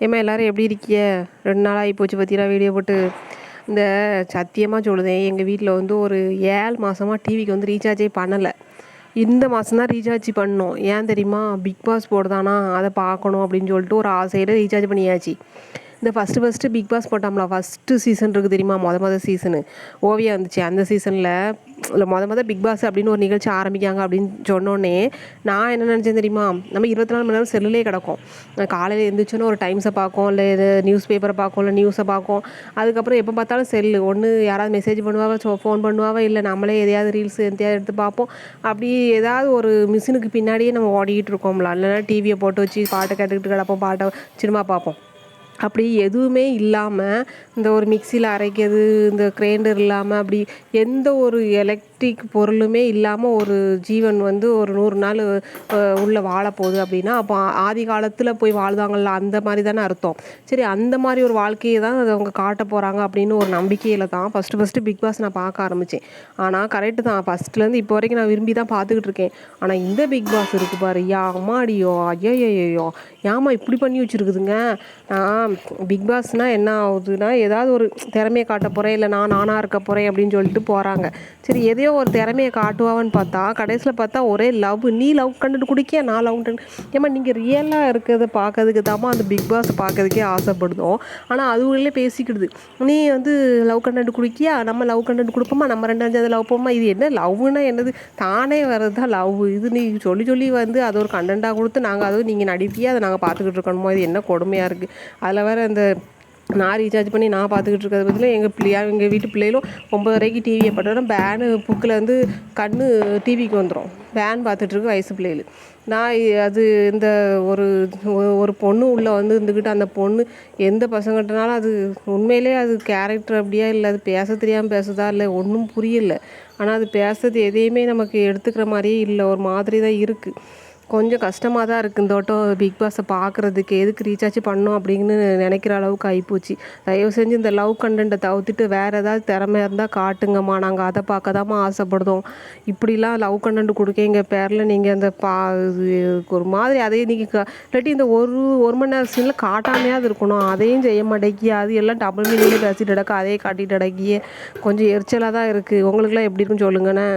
ஏம்மா எல்லாரும் எப்படி இருக்கீங்க? 2 நாள் ஆகிப்போச்சு பார்த்தீங்களா வீடியோ போட்டு. இந்த சத்தியமாக சொல்லுதேன், எங்கள் வீட்டில் வந்து ஒரு 7 மாதமாக டிவிக்கு வந்து ரீசார்ஜே பண்ணலை. இந்த மாதம் தான் ரீசார்ஜ் பண்ணோம். ஏன் தெரியுமா? பிக் பாஸ் போடுதானா, அதை பார்க்கணும் அப்படின்னு சொல்லிட்டு ஒரு ஆசையில் ரீசார்ஜ் பண்ணியாச்சு. இந்த ஃபஸ்ட்டு பிக் பாஸ் போட்டோம்ல, ஃபஸ்ட்டு சீசன் இருக்குது தெரியுமா? மொதல் சீசனு ஓவியா வந்துச்சு. அந்த சீசனில் மொதல் பிக் பாஸ் அப்படின்னு ஒரு நிகழ்ச்சி ஆரம்பிக்காங்க அப்படின்னு சொன்னோடனே நான் என்ன நினச்சேன் தெரியுமா? நம்ம 24 மணி நேரம் செல்லுலே கிடக்கும். காலையில் எழுந்திரிச்சோன்னு ஒரு டைம்ஸை பார்க்கும், இல்லை இது நியூஸ் பேப்பரை பார்க்கும், இல்லை நியூஸை பார்க்கும். அதுக்கப்புறம் எப்போ பார்த்தாலும் செல்லு ஒன்று யாராவது மெசேஜ் பண்ணுவாவ, ஃபோன் பண்ணுவாவ, இல்லை நம்மளே எதையாவது ரீல்ஸ் எதையாவது எடுத்து பார்ப்போம். அப்படி ஏதாவது ஒரு மிஷினுக்கு பின்னாடியே நம்ம ஓடிக்கிட்டு இருக்கோம்ல. இல்லைன்னா டிவியை போட்டு வச்சு பாட்டை கேட்டுக்கிட்டு கிடப்போம், பாட்டை சினிமா பார்ப்போம். அப்படி எதுவுமே இல்லாமல், இந்த ஒரு மிக்சியில் அரைக்கிறது, இந்த கிரைண்டர் இல்லாமல், அப்படி எந்த ஒரு எலக்ட்ரிக் பொருளுமே இல்லாமல் ஒரு ஜீவன் வந்து ஒரு 100 நாள் உள்ளே வாழப்போகுது அப்படின்னா, அப்போ ஆதி காலத்தில் போய் வாழ்ந்தாங்கள்ல, அந்த மாதிரி தானே அர்த்தம். சரி, அந்த மாதிரி ஒரு வாழ்க்கையை தான் அது அவங்க காட்ட போகிறாங்க அப்படின்னு ஒரு நம்பிக்கையில் தான் ஃபஸ்ட்டு பிக் பாஸ் நான் பார்க்க ஆரம்பித்தேன். ஆனால் கரெக்டு தான், ஃபஸ்ட்லேருந்து இப்போ வரைக்கும் நான் விரும்பி தான் பார்த்துக்கிட்டு இருக்கேன். ஆனால் இந்த பிக் பாஸ் இருக்குது பாரு, அம்மாடியோ, ஐயோ, ஏம்மா இப்படி பண்ணி வச்சுருக்குதுங்க. பிக் பாஸ்னால் என்ன ஆகுதுன்னா, ஏதாவது ஒரு திறமையை காட்ட போகிறேன், இல்லை நானாக இருக்க போகிறேன் அப்படின்னு சொல்லிட்டு போகிறாங்க. சரி, எதையோ ஒரு திறமையை காட்டுவான்னு பார்த்தா, கடைசியில் பார்த்தா ஒரே லவ். நீ லவ் கண்டென்ட் குடிக்க, நான் லவ் கண்டென்ட். ஏமா நீங்கள் ரியலாக இருக்கிறத பார்க்கறதுக்கு தாம்மா அந்த பிக் பாஸ் பார்க்கறதுக்கே ஆசைப்படுதோம். ஆனால் அதுவுள்ளே பேசிக்கிடுது, நீ வந்து லவ் கண்டென்ட் குடிக்கியா, நம்ம லவ் கண்டென்ட் கொடுப்போமா, நம்ம 2 லவ் போமா. இது என்ன லவ்னா என்னது? தானே வர்றது தான் லவ். இது நீ சொல்லி வந்து அது ஒரு கண்டென்ட்டாக கொடுத்து நாங்கள் அதுவும் நீங்கள் நடிப்பியா, அதை நாங்கள் பார்த்துக்கிட்டு இருக்கணுமோ? இது என்ன கொடுமையாக இருக்குது. அதில் வேறு இந்த நான் ரீசார்ஜ் பண்ணி நான் பார்த்துக்கிட்டு இருக்கிறது பதில் எங்கள் வீட்டு பிள்ளைகளும் 9:30க்கு டிவியை போட்டோன்னா பேனு புக்கில் வந்து கண்ணு டிவிக்கு வந்துடும். பேன் பார்த்துட்ருக்கு வயசு பிள்ளைகள். நான் அது இந்த ஒரு பொண்ணு உள்ளே வந்து இருந்துக்கிட்டு, அந்த பொண்ணு எந்த பசங்கள்கிட்டனாலும் அது உண்மையிலே அது கேரக்டர் அப்படியா, இல்லை அது பேச தெரியாமல் பேசுதா, இல்லை ஒன்றும் புரியல. ஆனால் அது பேசுறது எதையுமே நமக்கு எடுத்துக்கிற மாதிரியே இல்லை, ஒரு மாதிரி தான் இருக்குது. கொஞ்சம் கஷ்டமாக தான் இருக்குது இந்த வட்டம் பிக் பாஸை பார்க்குறதுக்கு. எதுக்கு ரீசார்ஜ் பண்ணோம் அப்படின்னு நினைக்கிற அளவுக்கு ஆகிப்போச்சு. தயவு செஞ்சு இந்த லவ் கண்டென்ட்டை தவிர்த்துட்டு வேறு ஏதாவது திறமை இருந்தால் காட்டுங்கம்மா, நாங்கள் அதை பார்க்க தாம்மா ஆசைப்படுதோம். இப்படிலாம் லவ் கண்டென்ட் கொடுக்கங்க பேரில் நீங்கள் அந்த ஒரு மாதிரி அதையும் நீங்கள் இல்லாட்டி இந்த ஒரு மணி நேரம் சீனில் காட்டாமையாவது இருக்கணும். அதையும் செய்ய மாட்டேங்கி, அது எல்லாம் டபுள் மீனிங்லேயே பேசிட்டு கிடக்க, அதையே காட்டிட்டு கிடக்கியே. கொஞ்சம் எரிச்சலாக தான் இருக்குது. உங்களுக்குலாம் எப்படி இருக்குன்னு சொல்லுங்கண்ணே.